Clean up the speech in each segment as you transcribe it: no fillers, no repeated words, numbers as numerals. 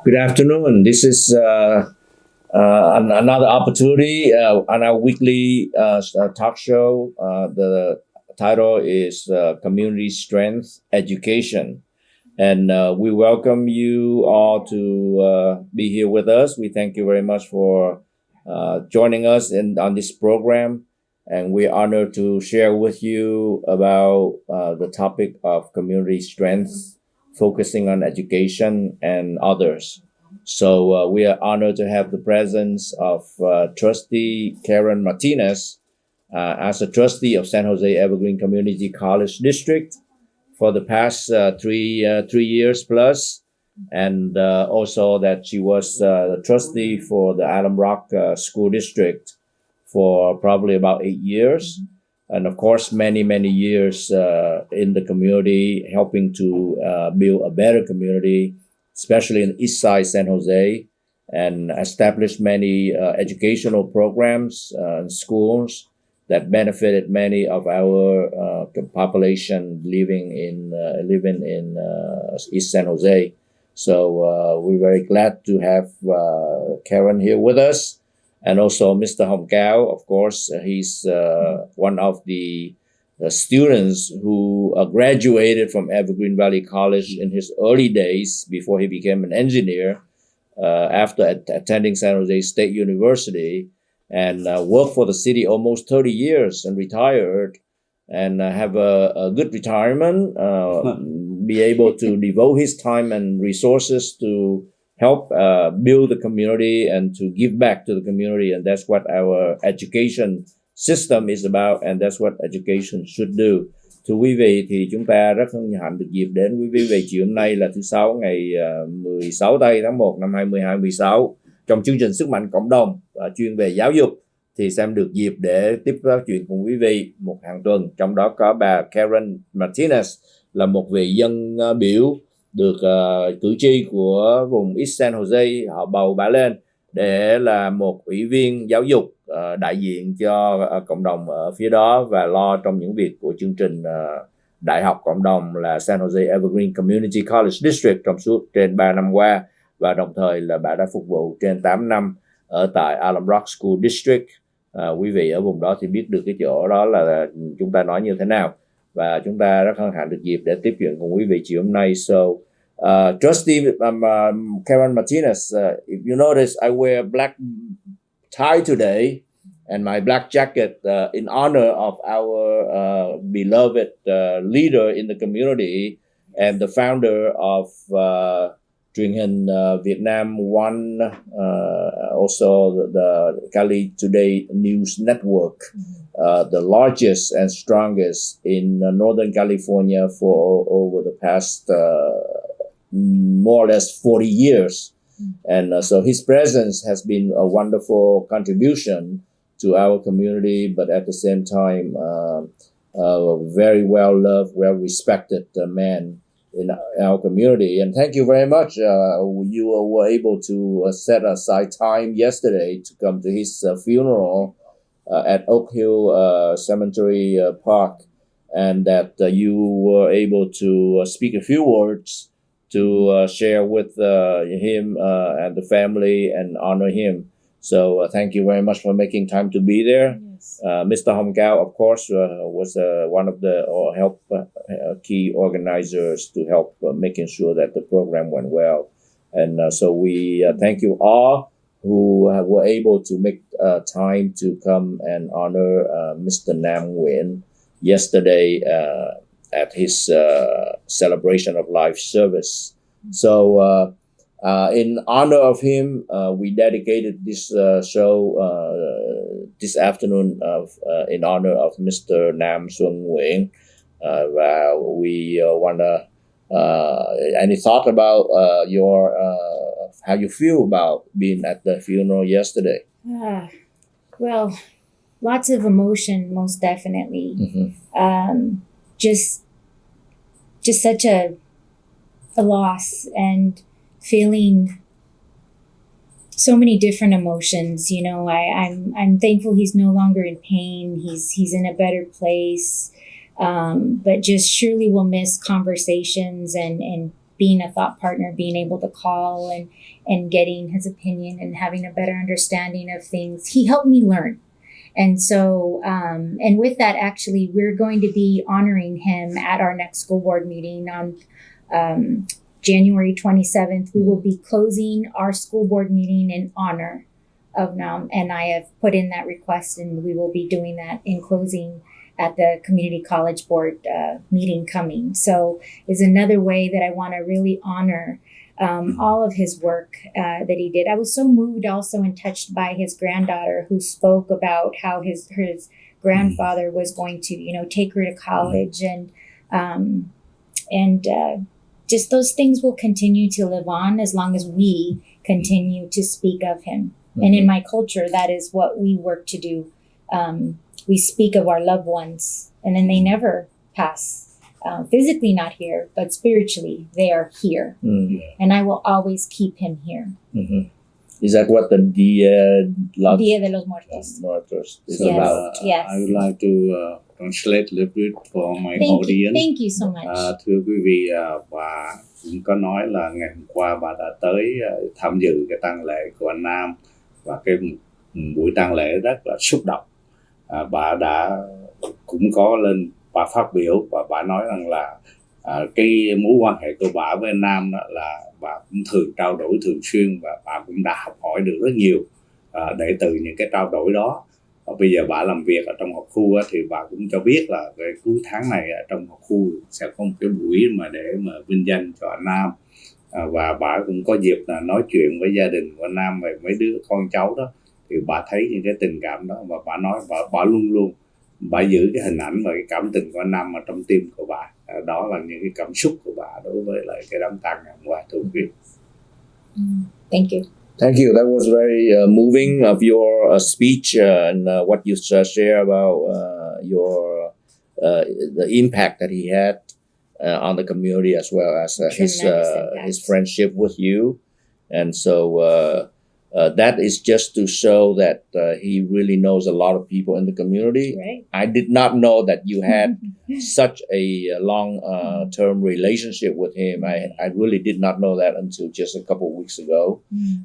Good afternoon. This is another opportunity on our weekly talk show. The title is Community Strength Education. And we welcome you all to be here with us. We thank you very much for joining us on this program. And we're honored to share with you about the topic of community strength, focusing on education and others. So we are honored to have the presence of Trustee Karen Martinez as a trustee of San Jose Evergreen Community College District for the past 3 years plus, and also that she was the trustee for the Alum Rock School District for probably about 8 years. And of course, many years in the community, helping to build a better community, especially in the East Side San Jose, and established many educational programs and schools that benefited many of our population living in East San Jose. So we're very glad to have Karen here with us. And also Mr. Hồng Cao, of course, he's one of the students who graduated from Evergreen Valley College in his early days before he became an engineer after attending San Jose State University, and worked for the city almost 30 years and retired, and have a good retirement, be able to devote his time and resources to help build the community and to give back to the community. And that's what our education system is about, and that's what education should do. Thưa quý vị, thì chúng ta rất hân hạnh được dịp đến quý vị về chiều hôm nay là thứ Sáu ngày 16 tây tháng 1 năm 2026 trong chương trình Sức mạnh cộng đồng chuyên về giáo dục. Thì Sam được dịp để tiếp nói chuyện cùng quý vị một hàng tuần, trong đó có bà Karen Martinez là một vị dân biểu được cử tri của vùng East San Jose họ bầu bà lên để là một ủy viên giáo dục đại diện cho cộng đồng ở phía đó, và lo trong những việc của chương trình đại học cộng đồng là San Jose Evergreen Community College District trong suốt trên 3 năm qua, và đồng thời là bà đã phục vụ trên 8 năm ở tại Alum Rock School District. Quý vị ở vùng đó thì biết được cái chỗ đó là chúng ta nói như thế nào, và chúng ta rất hân hạnh được dịp để tiếp chuyện cùng quý vị chiều hôm nay. So, Trustee Karen Martinez, if you notice, I wear a black tie today and my black jacket in honor of our beloved leader in the community and the founder of truyền hình Việt Nam One, also the Cali Today News Network, the largest and strongest in Northern California for over the past more or less 40 years. And so his presence has been a wonderful contribution to our community, but at the same time, very well loved, well respected man in our community. And thank you very much. You were able to set aside time yesterday to come to his funeral at Oak Hill Cemetery Park, and that you were able to speak a few words to share with him and the family and honor him. So thank you very much for making time to be there. Yes. Mr. Hồng Cao, of course, was one of the key organizers to help making sure that the program went well. And so we thank you all who were able to make time to come and honor Mr. Nam Nguyen yesterday at his celebration of life service. So in honor of him, we dedicated this show this afternoon in honor of Mr. Nam Xuân Nguyễn. We want to, any thought about your, how you feel about being at the funeral yesterday? Well, lots of emotion, most definitely. Mm-hmm. Just such a loss, and feeling so many different emotions. You know, I'm thankful he's no longer in pain. He's in a better place. But just surely will miss conversations and being a thought partner, being able to call and getting his opinion and having a better understanding of things. He helped me learn. And so, and with that, actually, we're going to be honoring him at our next school board meeting on January 27th. We will be closing our school board meeting in honor of Nam. And I have put in that request, and we will be doing that in closing at the community college board meeting coming. So is another way that I want to really honor all of his work that he did. I was so moved also and touched by his granddaughter, who spoke about how his grandfather was going to, take her to college, and just those things will continue to live on as long as we continue to speak of him. And in my culture, that is what we work to do. We speak of our loved ones, and then they never pass. Physically not here, but spiritually they are here. And I will always keep him here. Is that what the Dia de los Muertos is So, about? Yes. I would like to translate a little bit for my Thank audience. you so much. Thưa quý vị, bà cũng có nói là ngày hôm qua bà đã tới tham dự cái tang lễ của anh Nam, và cái buổi tang lễ rất là xúc động. Bà đã cũng có lên bà phát biểu, và bà nói rằng là cái mối quan hệ của bà với anh Nam đó là bà cũng thường trao đổi thường xuyên, và bà cũng đã học hỏi được rất nhiều để từ những cái trao đổi đó. Và bây giờ bà làm việc ở trong học khu á, thì bà cũng cho biết là cái cuối tháng này ở trong học khu sẽ có một cái buổi mà để mà vinh danh cho anh Nam, và bà cũng có dịp là nói chuyện với gia đình của anh Nam về mấy đứa con cháu đó, thì bà thấy những cái tình cảm đó, và bà nói bà luôn luôn bà giữ cái hình ảnh và cái cảm tình của anh Nam ở trong tim của bà. Đó là những cái cảm xúc của bà đối với lại cái đám tang ngày hôm qua, thưa quý vị. Thank you. Thank you. That was very moving of your speech and what you share about your the impact that he had on the community, as well as his friendship with you. And so that is just to show that he really knows a lot of people in the community. Right. I did not know that you had such a long-term relationship with him. I really did not know that until just a couple of weeks ago.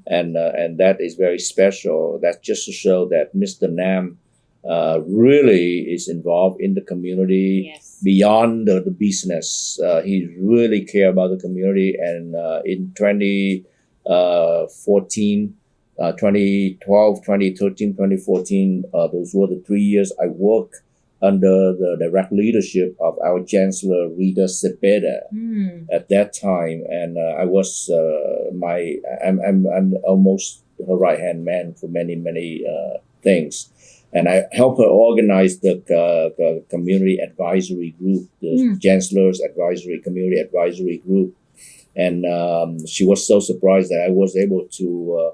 And that is very special. That's just to show that Mr. Nam really is involved in the community. Yes. Beyond the business. He really cares about the community. And in 2014, 2012, 2013, 2014, those were the 3 years I worked under the direct leadership of our Chancellor Rita Cepeda at that time, and I was I'm almost her right hand man for many things, and I helped her organize the community advisory group, the Chancellor's community advisory group, and she was so surprised that I was able to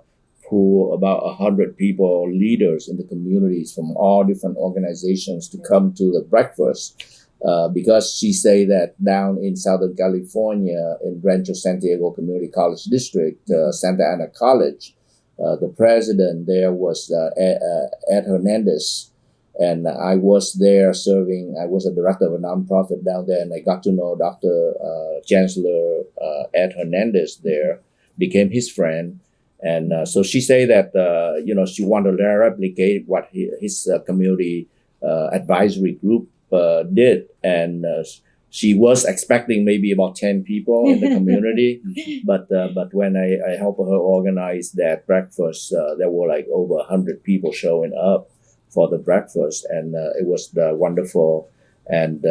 pull about 100 people, leaders in the communities from all different organizations to come to the breakfast, because she say that down in Southern California, in Rancho Santiago Community College District, Santa Ana College, the president there was Ed Hernandez, and I was there serving. I was a director of a nonprofit down there, and I got to know Dr. Chancellor Ed Hernandez there, became his friend. And so she say that she wanted to replicate what his community advisory group did, and she was expecting maybe about 10 people in the community, but when I helped her organize that breakfast, there were like over 100 people showing up for the breakfast, and it was wonderful. And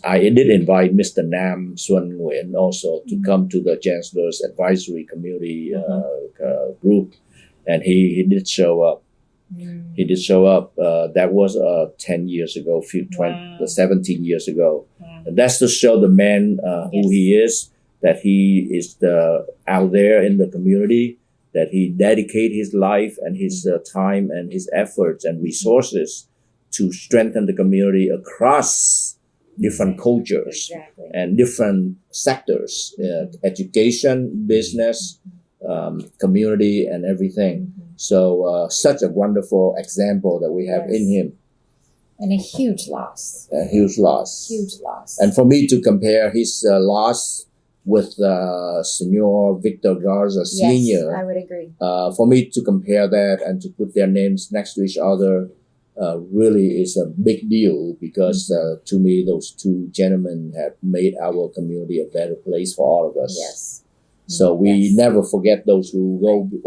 I did invite Mr. Nam Xuân Nguyen also to come to the Chancellor's Advisory Community group, and he did show up. He did show up. That was 10 years ago, 17 years ago. Wow. And that's to show the man who he is, that he is out there in the community, that he dedicate his life and his time and his efforts and resources to strengthen the community across different cultures and different sectors, education, business, community, and everything. So such a wonderful example that we have in him. And a huge loss. A huge loss. Huge loss. And for me to compare his loss with Senor Victor Garza Sr. Yes, I would agree. For me to compare that and to put their names next to each other really is a big deal because to me, those two gentlemen have made our community a better place for all of us. Yes. So we Yes. never forget those who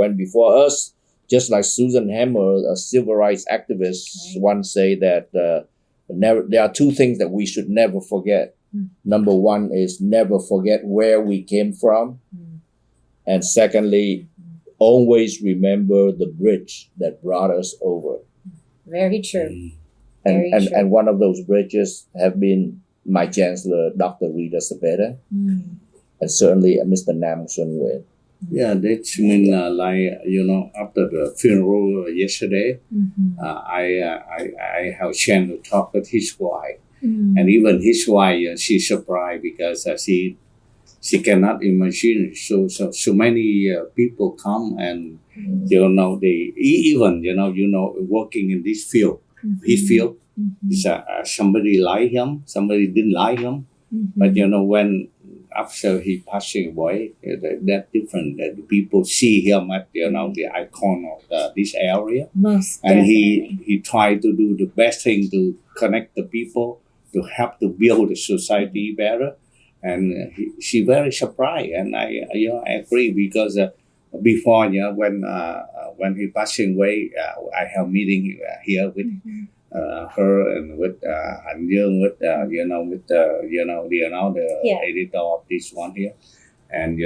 went before us. Just like Susan Hammer, a civil rights activist, once say that there are two things that we should never forget. Number one is never forget where we came from. And secondly, always remember the bridge that brought us over. Very true. And, Very and, true. and one of those bridges have been my Chancellor, Dr. Rita Cepeda, and certainly Mr. Nam Sun Wen. Yeah, that's mean like after the funeral yesterday, I have a chance to talk with his wife, and even his wife she's surprised because she cannot imagine so many people come and they even working in this field, his field. Is somebody like him, somebody didn't like him, but when after he passing away, that different. That people see him at the icon of this area, Most and definitely. he tried to do the best thing to connect the people, to help to build the society better, and she very surprised, and I agree because before when he passing away, I have meeting here with. Her and with Han Dương, with the editor of this one here, and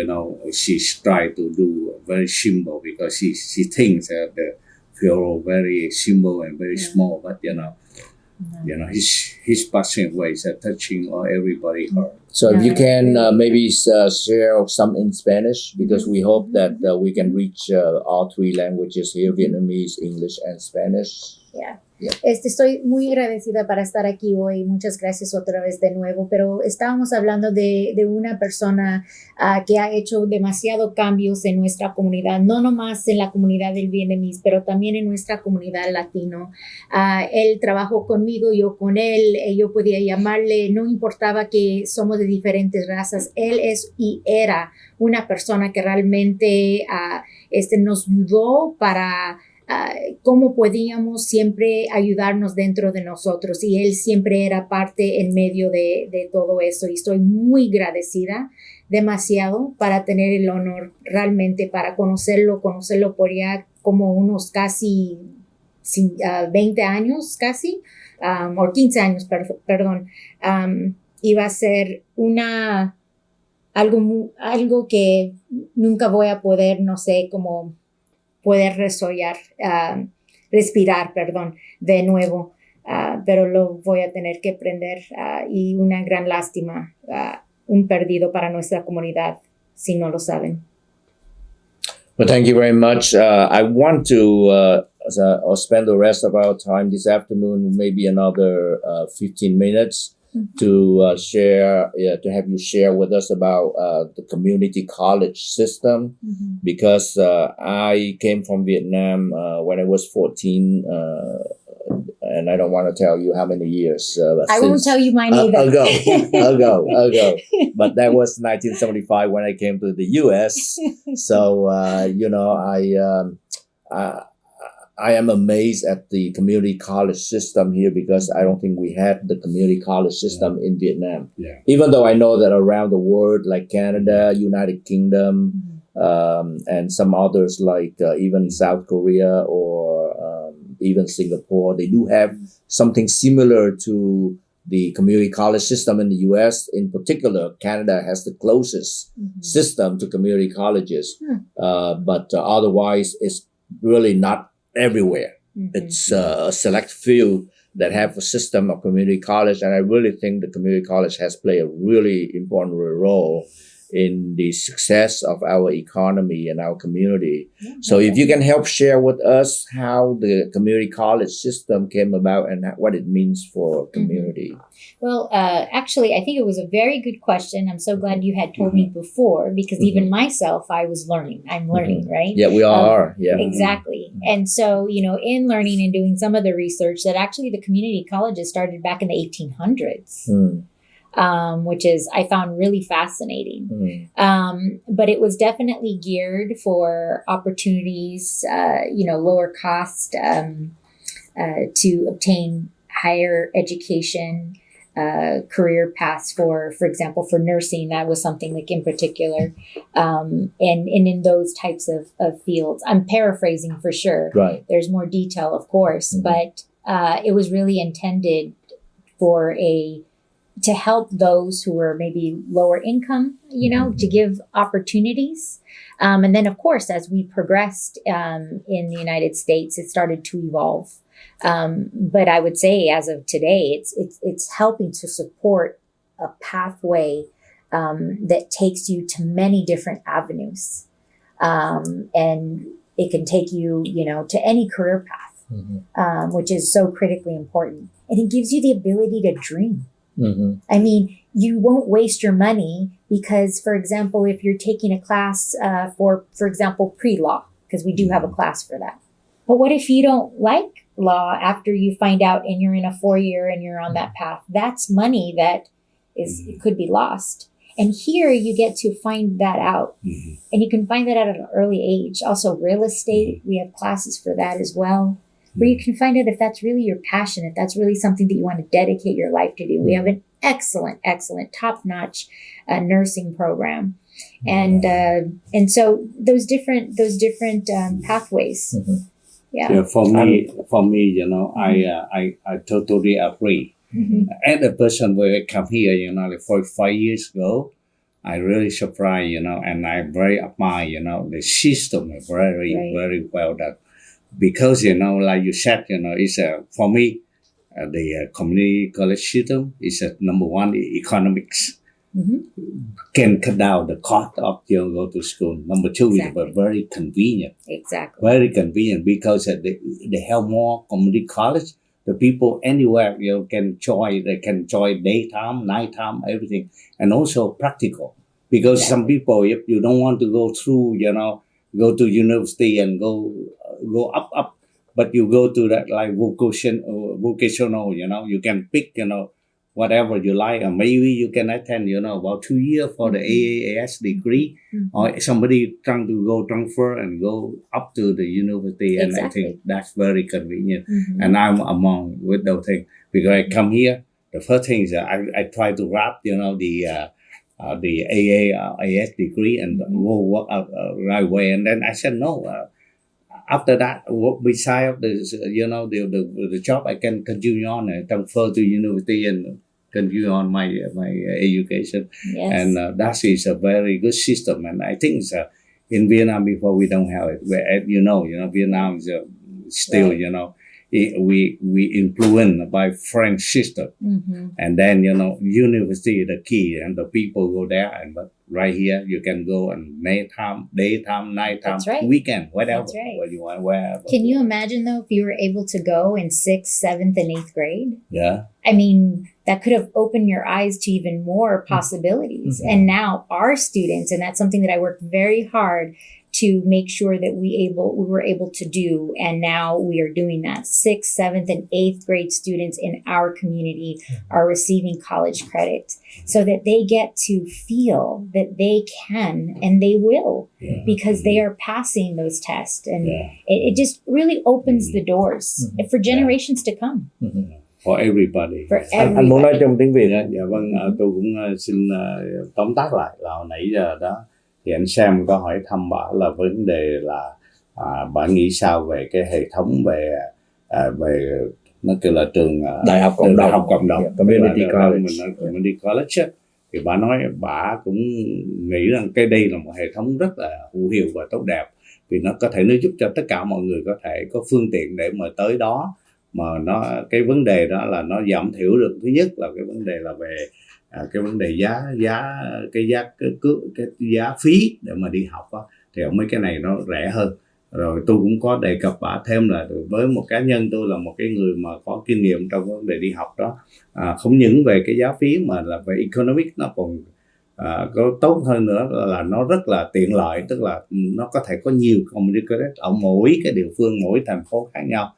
she's trying to do very simple because she thinks that the funeral very simple and very small, but his passing away is touching everybody heart. So if you can maybe share some in Spanish, because we hope that we can reach all three languages here, Vietnamese, English, and Spanish. Yeah. Estoy muy agradecida para estar aquí hoy. Muchas gracias otra vez de nuevo. Pero estábamos hablando de una persona que ha hecho demasiado cambios en nuestra comunidad, no nomás en la comunidad del vietnamés, pero también en nuestra comunidad latino. Él trabajó conmigo, yo con él. Yo podía llamarle, no importaba que somos de diferentes razas. Él es y era una persona que realmente nos ayudó para cómo podíamos siempre ayudarnos dentro de nosotros, y él siempre era parte en medio de todo eso, y estoy muy agradecida demasiado para tener el honor realmente para conocerlo por ya como unos casi 20 años casi, o 15 años, perdón. Iba a ser algo que nunca voy a poder, no sé, como poder respirar, de nuevo, pero lo voy a tener que aprender, y una gran lástima, un perdido para nuestra comunidad, si no lo saben. Well, thank you very much. I want to spend the rest of our time this afternoon, maybe another 15 minutes, to share, to have you share with us about the community college system, because I came from Vietnam when I was 14, and I don't want to tell you how many years. I won't tell you mine either. Ago. But that was 1975 when I came to the U.S. So I am amazed at the community college system here, because I don't think we had the community college system in Vietnam. Yeah. Even though I know that around the world, like Canada, United Kingdom, and some others like even South Korea or even Singapore, they do have something similar to the community college system in the U.S. In particular, Canada has the closest system to community colleges, but otherwise it's really not everywhere. It's a select few that have a system of community college, and I really think the community college has played a really important role in the success of our economy and our community. So if you can help share with us how the community college system came about and what it means for community. Well, actually, I think it was a very good question. I'm so glad you had told me before, because even myself, I was learning. I'm learning, right? Yeah, we all are. Yeah. Exactly. And so, in learning and doing some of the research, that actually the community colleges started back in the 1800s. which is I found really fascinating. But it was definitely geared for opportunities, lower cost to obtain higher education, career paths for example, for nursing. That was something like in particular, and in those types of fields. I'm paraphrasing for sure. Right. There's more detail, of course, but it was really intended to help those who were maybe lower income, to give opportunities. And then, of course, as we progressed in the United States, it started to evolve. But I would say, as of today, it's helping to support a pathway that takes you to many different avenues, and it can take you, to any career path, which is so critically important. And it gives you the ability to dream. I mean, you won't waste your money because, for example, if you're taking a class for example, pre-law, because we do have a class for that. But what if you don't like law after you find out and you're in a 4-year and you're on that path? That's money that it could be lost. And here you get to find that out. And you can find that out at an early age. Also, real estate, we have classes for that as well, where you can find out if that's really your passion, if that's really something that you want to dedicate your life to do. We have an excellent, top-notch nursing program. And so those different pathways. Yeah, for me, I totally agree. As a person when I come here, like 45 years ago, I really surprised, and I very admire, the system is very well done. Because, like you said, it's for me, the community college system is number one, economics. Can cut down the cost of go to school. Number two is very convenient. Exactly. Very convenient because they have more community college. The people anywhere can join. They can join daytime, nighttime, everything, and also practical. Because some people, if you don't want to go through, go to university and go up, but you go to that like vocational, you can pick, whatever you like, or maybe you can attend, about 2 years for the AAS degree, or somebody trying to go transfer and go up to the university, and I think that's very convenient. And I'm among with those things because I come here. The first thing is I try to wrap, the AAS degree and go work out right away, and then I said no. After that, beside the job, I can continue on and transfer to university and continue on my education. And that is a very good system. And I think in Vietnam before we don't have it. Where Vietnam is still we influenced by French system, and then university is the key, and the people go there. And but right here you can go and daytime, nighttime, weekend, whatever, what you want, wherever. Can you imagine though if you were able to go in 6th, 7th, and 8th grade? Yeah. I mean, that could have opened your eyes to even more possibilities. And now our students, and that's something that I worked very hard to make sure that we were able to do, and now we are doing that. 6th, 7th, and 8th grade students in our community are receiving college credit so that they get to feel that they can and they will, because they are passing those tests. And it just really opens the doors for generations to come. For everybody. For everybody. Anh muốn nói trong tiếng Việt. Dạ vâng, tôi cũng xin tóm tắt lại là hồi nãy giờ đó thì anh Sam có hỏi thăm bà là vấn đề là bà nghĩ sao về cái hệ thống về nó kêu là trường đại học cộng đồng, community college. Mình nói community college thì bà nói bà cũng nghĩ rằng cái đây là một hệ thống rất là hữu hiệu và tốt đẹp, vì nó có thể nó giúp cho tất cả mọi người có thể có phương tiện để mà tới đó, mà nó cái vấn đề đó là nó giảm thiểu được. Thứ nhất là cái vấn đề là về cái vấn đề giá phí để mà đi học đó, thì mấy cái này nó rẻ hơn. Rồi tôi cũng có đề cập bà thêm là với một cá nhân tôi là một cái người mà có kinh nghiệm trong vấn đề đi học đó, không những về cái giá phí mà là về economic nó còn có tốt hơn nữa là nó rất là tiện lợi, tức là nó có thể có nhiều community college ở mỗi cái địa phương, mỗi thành phố khác nhau.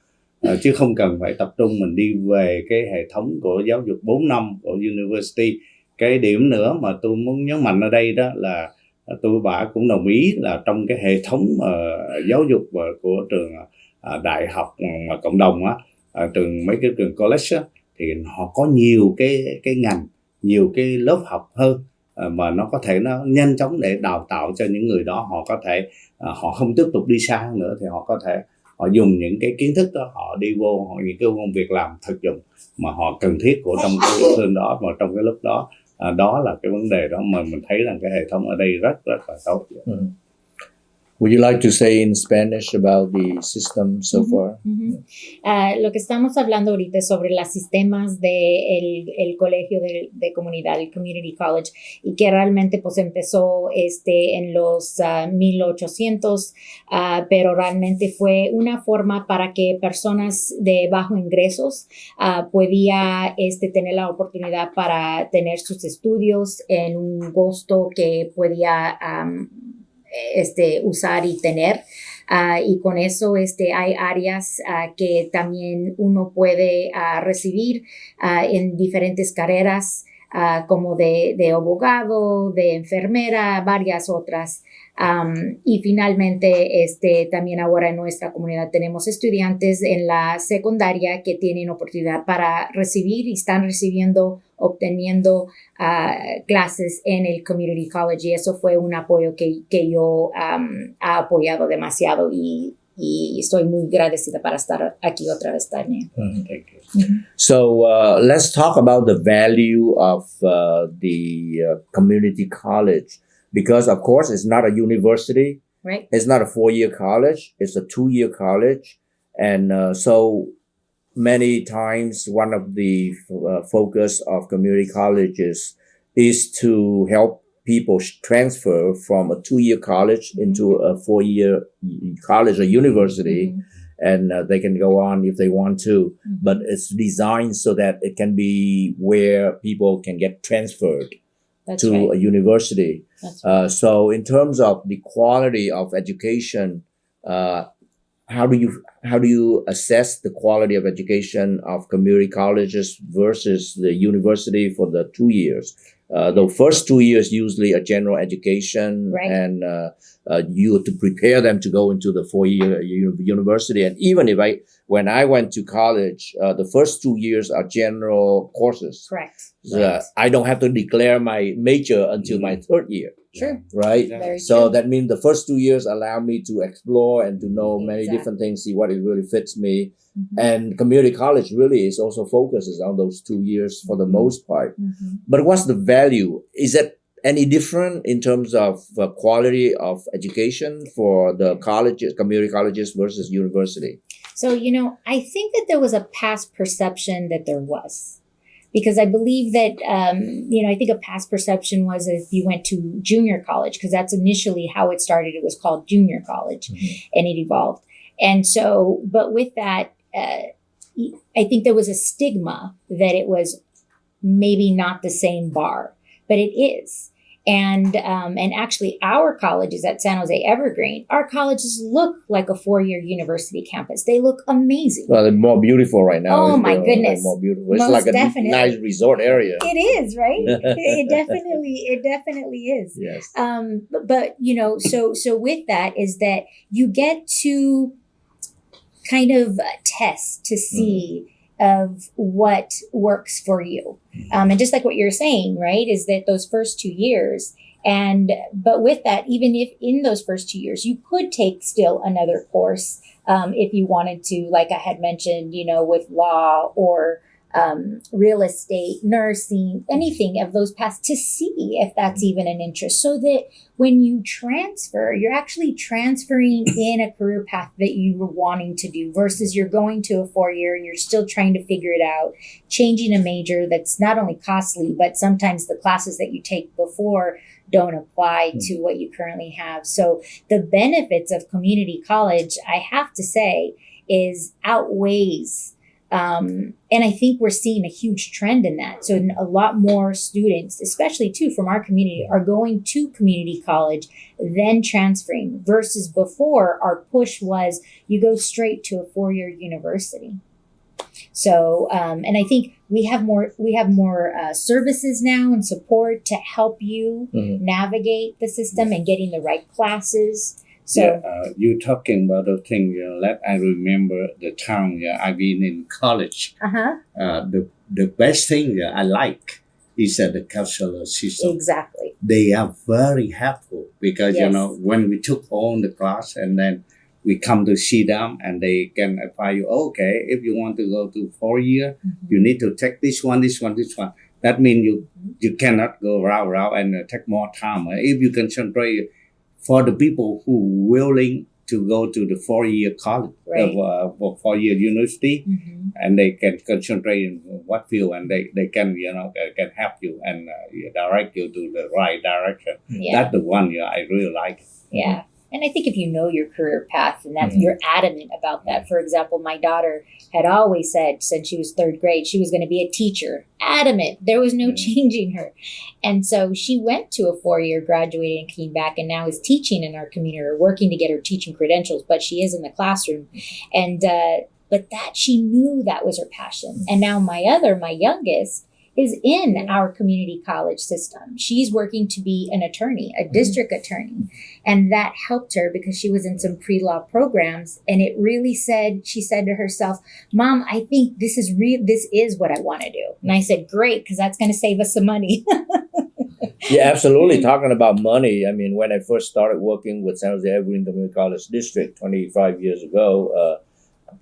Chứ không cần phải tập trung mình đi về cái hệ thống của giáo dục 4 năm của university Cái điểm nữa mà tôi muốn nhấn mạnh ở đây đó là tôi và bà cũng đồng ý là trong cái hệ thống giáo dục của trường đại học mà cộng đồng á, trường mấy cái trường college á, thì họ có nhiều cái ngành, nhiều cái lớp học hơn mà nó có thể nó nhanh chóng để đào tạo cho những người đó. Họ có thể họ không tiếp tục đi xa hơn nữa thì họ có thể họ dùng những cái kiến thức đó, họ đi vô họ những cái công việc làm thực dụng mà họ cần thiết của trong cái địa phương đó và trong cái lúc đó. Đó là cái vấn đề đó mà mình thấy rằng cái hệ thống ở đây rất là tốt. Would you like to say in Spanish about the system so far? Lo que estamos hablando ahorita es sobre los sistemas de el colegio de comunidad, el community college, y que realmente pues empezó en los 1800, pero realmente fue una forma para que personas de bajo ingresos podía tener la oportunidad para tener sus estudios en un costo que podía usar y tener. Y con eso hay áreas que también uno puede recibir en diferentes carreras como de abogado, de enfermera, varias otras. Y finalmente, también ahora en nuestra comunidad tenemos estudiantes en la secundaria que tienen oportunidad para recibir y están obteniendo clases en el community college, y eso fue un apoyo que yo ha apoyado demasiado y estoy muy agradecida para estar aquí otra vez, Tania. Thank you. So let's talk about the value of the community college, because of course it's not a university, right? It's not a 4-year college, it's a 2-year college, and so many times one of the focus of community colleges is to help people transfer from a 2-year college into a 4-year college or university, and they can go on if they want to, but it's designed so that it can be where people can get transferred to a university. So in terms of the quality of education, how do you assess the quality of education of community colleges versus the university for the 2 years? The first 2 years usually a general education, right, and you to prepare them to go into the 4-year university. And even when I went to college, the first 2 years are general courses. Correct. Right. I don't have to declare my major until my 3rd year. Sure. Right. Very So true. that means the first 2 years allow me to explore and to know many Exactly. different things, see what it really fits me. And community college really is also focuses on those 2 years for the most part. But what's the value? Is it any different in terms of quality of education for the colleges, community colleges versus university? So, I think that there was a past perception that there was. Because I believe that, I think a past perception was if you went to junior college, because that's initially how it started. It was called junior college, and it evolved. And so, but with that, I think there was a stigma that it was maybe not the same bar, but it is. And actually our colleges at San Jose Evergreen, our colleges look like a 4-year university campus. They look amazing. Well, they're more beautiful right now. Oh my goodness. More beautiful. It's Most like a definitely. nice resort area. It is, right? It definitely is. Yes. But so with that is that you get to kind of test to see of what works for you. And just like what you're saying, right, is that those first 2 years, but with that, even if in those first 2 years, you could take still another course if you wanted to, like I had mentioned, with law or real estate, nursing, anything of those paths, to see if that's even an interest, so that when you transfer, you're actually transferring in a career path that you were wanting to do versus you're going to a 4-year and you're still trying to figure it out, changing a major that's not only costly, but sometimes the classes that you take before don't apply to what you currently have. So the benefits of community college, I have to say, is outweighs. And I think we're seeing a huge trend in that. So a lot more students, especially too from our community, are going to community college, then transferring, versus before our push was you go straight to a 4-year university. So, and I think we have more services now and support to help you navigate the system and getting the right classes. So you talking about the thing. Let I remember the time I've been in college. The best thing I like is the counselor system. Exactly. They are very helpful because Yes. when we took on the class and then we come to see them and they can advise you, okay, if you want to go to 4 year, you need to take this one. That means you cannot go round and take more time. If you concentrate for the people who willing to go to the 4 year college, Right. For 4 year university, and they can concentrate in what field and they can can help you and direct you to the right direction. Yeah. That's the one I really like. Yeah. And I think if you know your career path and that you're adamant about that. For example, my daughter had always said since she was third grade, she was going to be a teacher. Adamant. There was no changing her. And so she went to a 4-year, graduated and came back and now is teaching in our community or working to get her teaching credentials, but she is in the classroom. And, but that she knew that was her passion. And now my youngest, is in our community college system. She's working to be an attorney, a district attorney. And that helped her because she was in some pre-law programs. And it really she said to herself, Mom, I think this is what I want to do. And I said, great, because that's going to save us some money. Yeah, absolutely. Talking about money, I mean, when I first started working with San Jose Evergreen Community College District 25 years ago,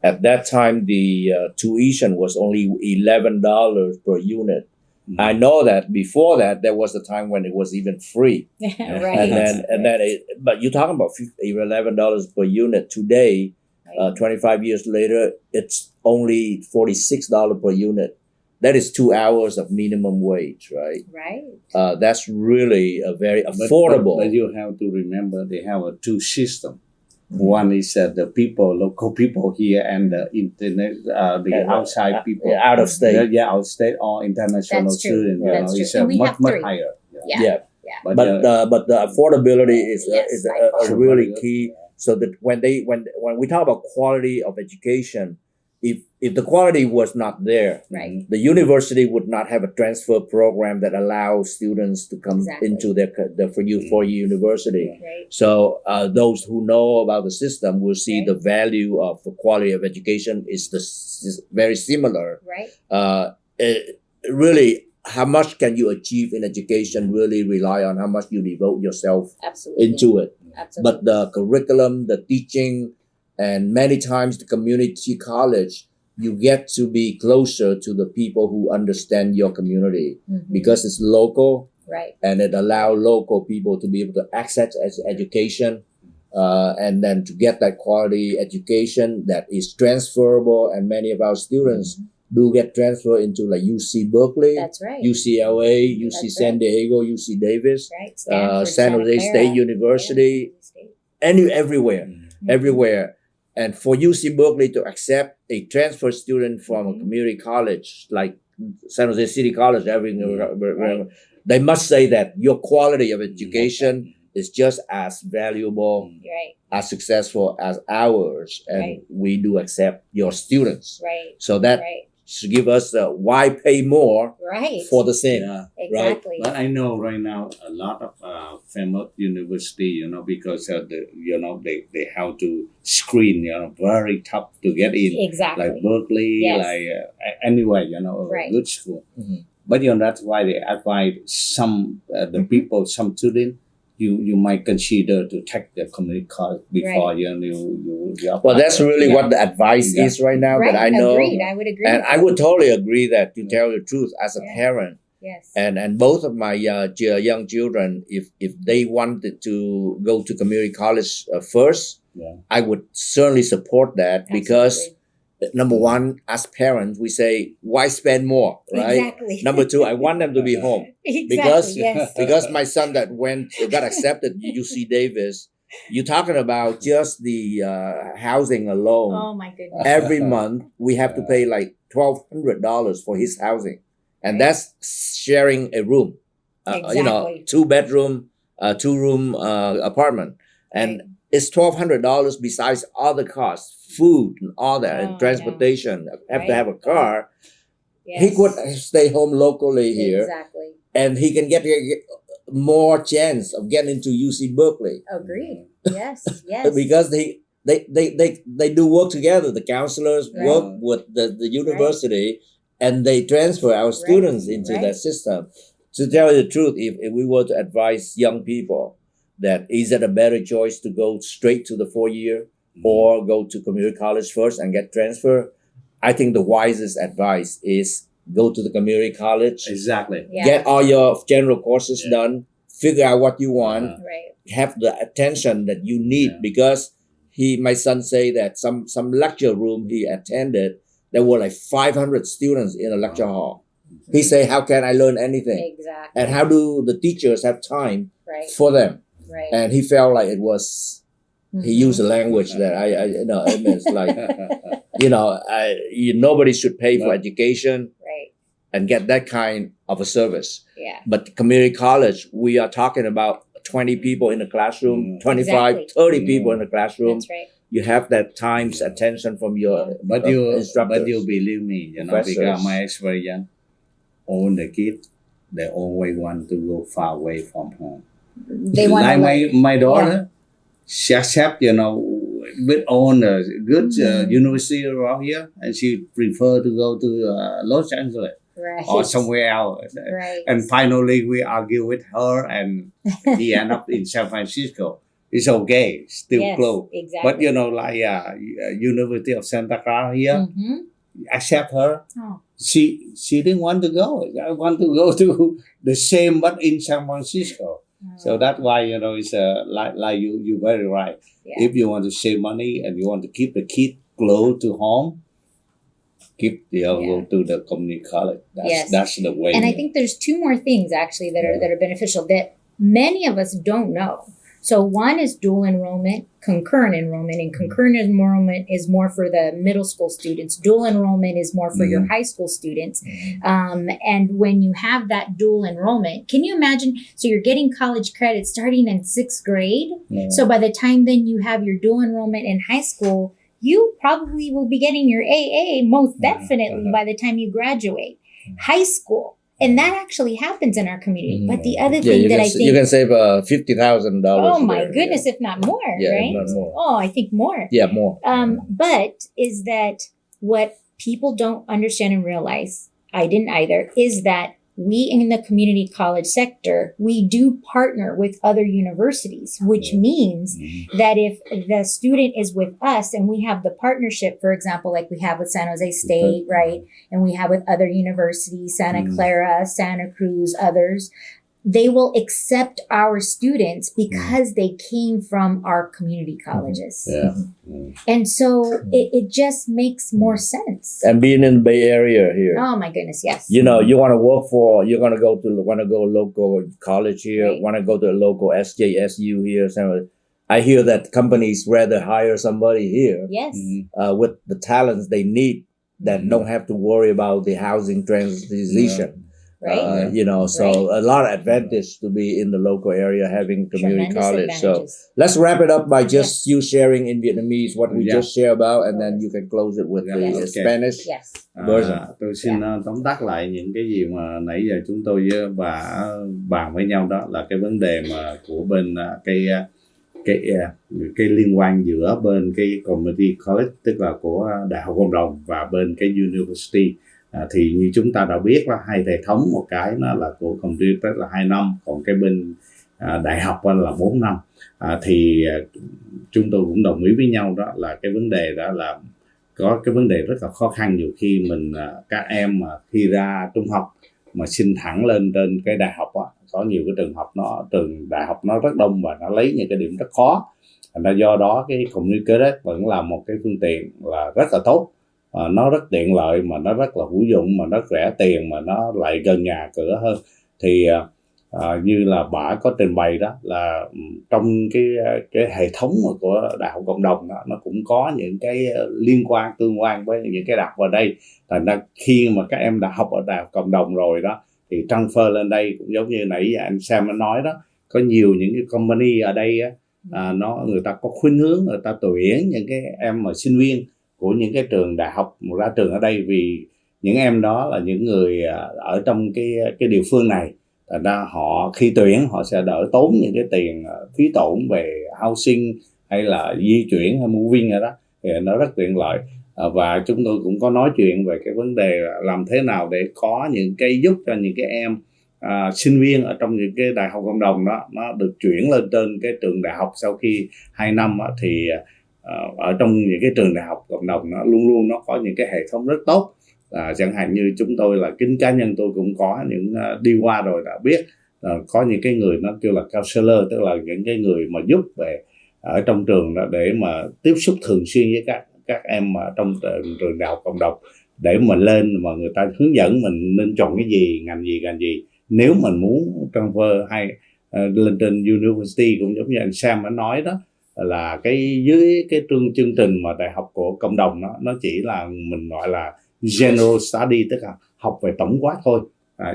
at that time, the tuition was only $11 per unit. I know that before that, there was a time when it was even free. Right. But you're talking about $11 per unit today. 25 years later, it's only $46 per unit. That is 2 hours of minimum wage, right? Right. That's really a very affordable. But you have to remember they have a two system. One is the local people here, and the internet, outside people, out of state, out of state or international That's true. students. That's true. It's And we have much three. higher. Yeah. But the affordability is Yes, by a far. really key. So that when we talk about quality of education, if the quality was not there, Right. the university would not have a transfer program that allows students to come Exactly. into the four-year university. Right. So those who know about the system will see Right. the value of the quality of education is very similar. Right. Really, how much can you achieve in education really rely on how much you devote yourself Absolutely. into it. Absolutely. But the curriculum, the teaching, and many times the community college, you get to be closer to the people who understand your community because it's local. Right. And it allows local people to be able to access education, and then to get that quality education that is transferable. And many of our students do get transferred into like UC Berkeley, That's right. UCLA, UC That's San right. Diego, UC Davis, Right. Stanford, San Santa Jose Clara. State University, everywhere. And for UC Berkeley to accept a transfer student from a community college like San Jose City College, they must say that your quality of education is just as valuable, Right. as successful as ours, and Right. we do accept your students. Right. So that Right. should give us why pay more Right. for the same. Exactly. But I know right now a lot of famous university, because they have to screen, very tough to get in, Exactly. like Berkeley, Yes. like anyway, Right. good school. Mhm. But that's why they advise some the people, some students, you might consider to take the community college before Right. you Well, that's really what the advice Yeah. is right now Right. that I know. Agreed. I would agree. And I would totally agree that, to tell you the truth, as a Yeah. parent, Yes. and both of my young children, if they wanted to go to community college first, I would certainly support that because, number one, as parents, we say, why spend more, right? Exactly. Number two, I want them to be home. Exactly. Yes. Because my son that got accepted to UC Davis, you're talking about just the housing alone. Oh my goodness. Every month we have to pay like $1,200 for his housing, and that's sharing a room. Exactly. 2-bedroom, 2-room apartment, and it's $1,200 besides other costs, food and all that, and transportation. Have to have a car. Yes. He could stay home locally here, Exactly. and he can get more chance of getting into UC Berkeley. Agreed. Yes. Yes. Because they do work together. The counselors Right. work with the university, and they transfer our students into Right. that system. To tell you the truth, if we were to advise young people that is it a better choice to go straight to the 4-year or go to community college first and get transfer, I think the wisest advice is go to the community college, Exactly. Yeah. get all your general courses done, figure out what you want, Right. have the attention that you need, because my son say that some lecture room he attended, there were like 500 students in a lecture hall. He say, how can I learn anything? Exactly. And how do the teachers have time Right. for them? Right. And he felt like it was, he used a language that I you know, I mean, it's like, you know, nobody should pay for education Right. and get that kind of a service. Yeah. But community college, we are talking about 20 people in the classroom, 25, Exactly. 30 people in the classroom. That's right. You have that time's attention from your But instructors. you believe me, you know, Professors. because my experience, all the kids, they always want to go far away from home. They want like my daughter, she accept, you know, with all the good university around here, and she prefer to go to Los Angeles right. or somewhere else. Right. And finally, we argue with her, and he end up in San Francisco. It's okay, still Yes, close. exactly. But you know, like University of Santa Clara here, accept her. Oh. She didn't want to go. I want to go to the same, but in San Francisco. So that's why, you know, it's like you very right. Yeah. If you want to save money and you want to keep the kid close to home, go to the community college. That's the way. And I think there's two more things actually that are beneficial that many of us don't know. So one is dual enrollment, concurrent enrollment, and concurrent enrollment is more for the middle school students. Dual enrollment is more for your high school students. And when you have that dual enrollment, can you imagine? So you're getting college credit starting in 6th grade. So by the time then you have your dual enrollment in high school, you probably will be getting your AA most definitely by the time you graduate. High school. And that actually happens in our community. But the other thing that I think... You can save $50,000. Oh my goodness, if not more, right? Not more. Oh, I think more. Yeah, more. But is that what people don't understand and realize, I didn't either, is that we in the community college sector, we do partner with other universities, which means that if the student is with us and we have the partnership, for example, like we have with San Jose State, right? And we have with other universities, Santa Clara, Santa Cruz, others, they will accept our students because they came from our community colleges. Yeah. And so it just makes more sense. And being in the Bay Area here. Oh my goodness, yes. You know, you want to work for, you're going to want to go local college here, Right. want to go to a local SJSU here. I hear that companies rather hire somebody here Yes. with the talents they need that don't have to worry about the housing transition. Right. You know, so a lot of advantage to be in the local area having community Tremendous college. So advantages. let's wrap it up by just you sharing in Vietnamese what we just share about, and then you can close it with the Spanish Yes. version. Tôi xin tóm tắt lại những cái gì mà nãy giờ chúng tôi và bàn với nhau, đó là cái vấn đề mà của bên cái liên quan giữa bên cái community college, tức là của đại học cộng đồng, và bên cái university. Thì như chúng ta đã biết là hai hệ thống, một cái nó là của community tức là 2 năm, còn cái bên đại học là 4 năm. Thì chúng tôi cũng đồng ý với nhau đó là cái vấn đề đó là có cái vấn đề rất là khó khăn nhiều khi mình các em mà khi ra trung học mà xin thẳng lên trên cái đại học có nhiều cái trường đại học nó rất đông và nó lấy những cái điểm rất khó. Thành ra do đó cái community college vẫn là một cái phương tiện là rất là tốt. Nó rất tiện lợi, mà nó rất là hữu dụng, mà nó rẻ tiền, mà nó lại gần nhà cửa hơn. Thì như là bà có trình bày đó là trong cái hệ thống của đại học cộng đồng đó, nó cũng có những cái liên quan tương quan với những cái đại học ở đây. Thành ra khi mà các em đã học ở đại học cộng đồng rồi đó thì transfer lên đây cũng giống như nãy anh Sam đã nói đó, có nhiều những cái company ở đây người ta có khuynh hướng người ta tuyển những cái em mà sinh viên của những cái trường đại học ra trường ở đây, vì những em đó là những người ở trong cái địa phương này. Thành ra họ khi tuyển họ sẽ đỡ tốn những cái tiền phí tổn về housing hay là di chuyển hay moving rồi đó, thì nó rất tiện lợi. Và chúng tôi cũng có nói chuyện về cái vấn đề làm thế nào để có những cái giúp cho những cái em sinh viên ở trong những cái đại học cộng đồng đó nó được chuyển lên trên cái trường đại học sau khi 2 năm đó, thì ở trong những cái trường đại học cộng đồng nó luôn luôn nó có những cái hệ thống rất tốt. Chẳng hạn như chúng tôi là kính cá nhân tôi cũng có những đi qua rồi đã biết có những cái người nó kêu là counselor, tức là những cái người mà giúp về ở trong trường đó để mà tiếp xúc thường xuyên với các em ở trong trường đại học cộng đồng, để mình lên mà người ta hướng dẫn mình nên chọn cái gì, ngành gì. Nếu mình muốn transfer hay lên trên university, cũng giống như anh Sam đã nói đó, là cái dưới cái chương trình mà đại học của cộng đồng nó chỉ là mình gọi là general study, tức là học về tổng quát thôi.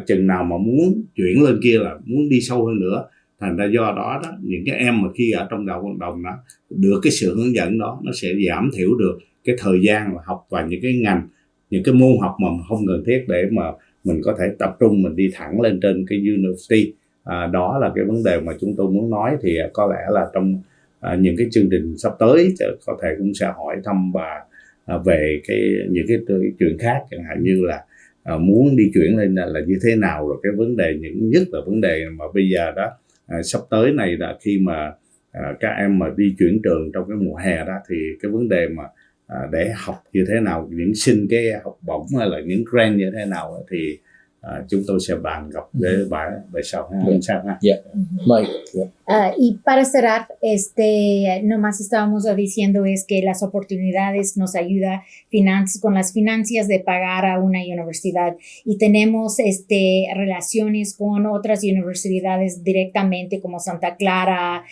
Chừng nào mà muốn chuyển lên kia là muốn đi sâu hơn nữa. Thành ra do đó những cái em mà khi ở trong đại học cộng đồng đó được cái sự hướng dẫn đó, nó sẽ giảm thiểu được cái thời gian mà học và những cái ngành, những cái môn học mà không cần thiết, để mà mình có thể tập trung mình đi thẳng lên trên cái university. Đó là cái vấn đề mà chúng tôi muốn nói. Thì có lẽ là trong những cái chương trình sắp tới có thể cũng sẽ hỏi thăm và về những cái chuyện khác, chẳng hạn như là muốn đi chuyển lên là như thế nào, rồi cái vấn đề những nhất là vấn đề mà bây giờ đó sắp tới này là khi mà các em mà đi chuyển trường trong cái mùa hè đó, thì cái vấn đề mà để học như thế nào, những xin cái học bổng hay là những grant như thế nào thì chúng tôi sẽ bàn gặp về sau ha. Mike. Y para cerrar, nomás estábamos diciendo es que las oportunidades nos ayuda con las finanzas de pagar a una universidad, y tenemos relaciones con otras universidades directamente como Santa Clara,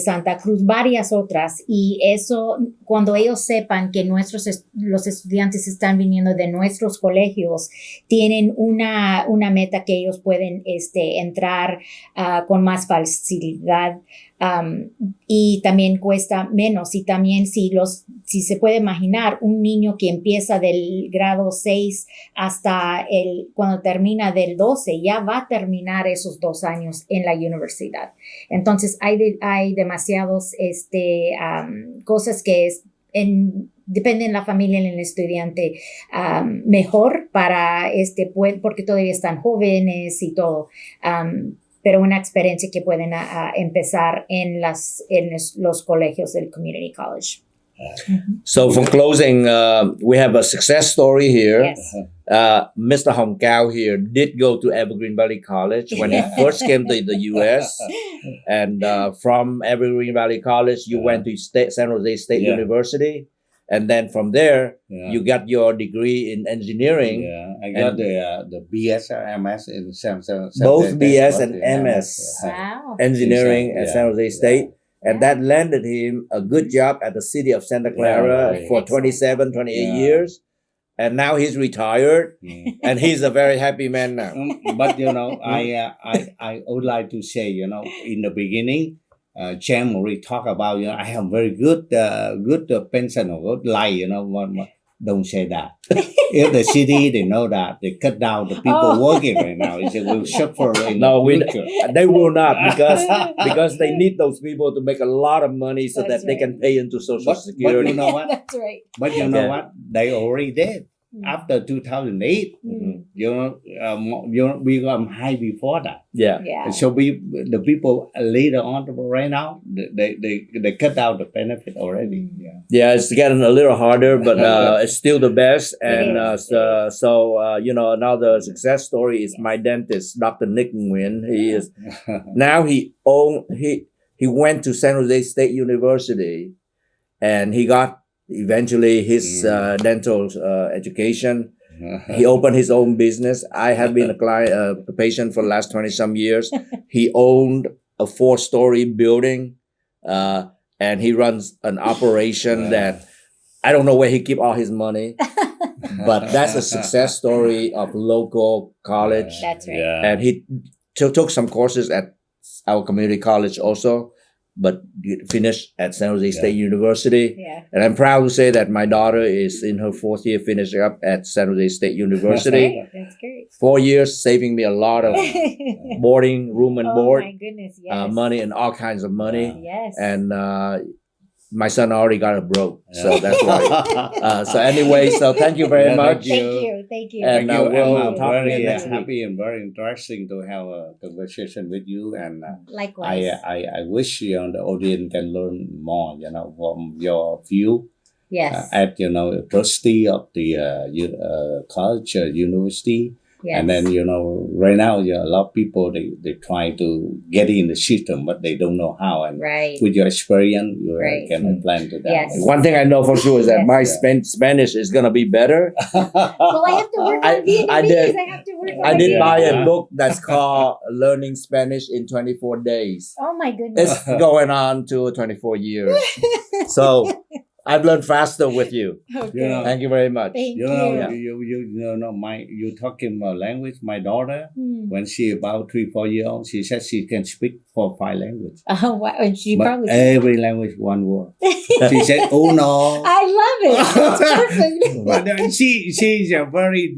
Santa Cruz, varias otras, y eso cuando ellos sepan que los estudiantes están viniendo de nuestros colegios, tienen una meta que ellos pueden entrar con más facilidad, y también cuesta menos. Y también si se puede imaginar un niño que empieza del grado 6 hasta cuando termina del 12, ya va a terminar esos 2 años en la universidad. Entonces hay demasiados cosas que depende de la familia y el estudiante, mejor para porque todavía están jóvenes y todo, pero una experiencia que pueden empezar en los colegios del community college. So for closing, we have a success story here. Yes. Mr. Hong Kao here did go to Evergreen Valley College when he first came to the U.S. And from Evergreen Valley College, you went to San Jose State University. And then from there, you got your degree in engineering. Yeah, I got the BS or MS in San Jose. Both BS and MS. Wow. Engineering at San Jose State. And that landed him a good job at the city of Santa Clara for 27, 28 years. And now he's retired, and he's a very happy man now. But, I would like to say, in the beginning, Jan Marie talk about, I have very good pension or good life, don't say that. If the city, they know that, they cut down the people working right now. They will suffer in the future. They will not, because they need those people to make a lot of money so that they can pay into Social Security. But you know what? That's right. But you know what? They already did. After 2008, we got high before that. Yeah. So the people later on right now, they cut out the benefit already. Yeah, it's getting a little harder, but it's still the best. And another success story is my dentist, Dr. Nick Nguyen. He is now he went to San Jose State University, and he got eventually his dental education. He opened his own business. I have been a patient for the last 20-some years. He owned a 4-story building, and he runs an operation that I don't know where he keep all his money, but that's a success story of local college. That's right. Yeah. And he took some courses at our community college also. but finished at San Jose State University. Yeah. And I'm proud to say that my daughter is in her 4th year, finishing up at San Jose State University. That's great. 4 years, saving me a lot of boarding, room and Oh board, my goodness, yes. money, and all kinds of money. Yes. And my son already got it broke, so that's why. So anyway, so thank you very much. Thank you. And Thank you. we'll I'm talk very again next week. happy and very interesting to have a conversation with you. And Likewise. I wish the audience can learn more, from your view Yes. as a trustee of the college, university. Yes. And then right now a lot of people they try to get in the system, but they don't know how. And Right. with your experience, you Right. can plan to that. Yes. One thing I know for sure is that Yes. my Spanish is gonna be better. Well, I have to work on Vietnamese. I did- I have to work on I did buy Vietnamese. a book that's called Learning Spanish in 24 Days. Oh my goodness. It's going on to 24 years. So I've learned faster with you. Okay. Thank you very much. Thank You you. know, you talking language. My daughter, when she about 3-4 years old, she said she can speak 4-5 languages. Oh wow. And she But probably every language one word. She said, "Oh no." I love it. That's perfect. But she's a very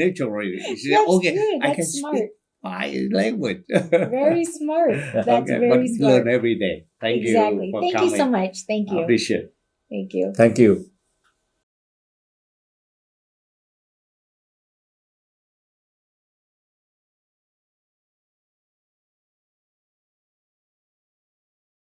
natural. She said, That's "Okay, good. I That's can smart. speak 5 language." Very smart. That's Okay, very but smart. learn every day. Thank Exactly. you for Thank coming. you so much. Thank I you. appreciate it. Thank you. Thank you.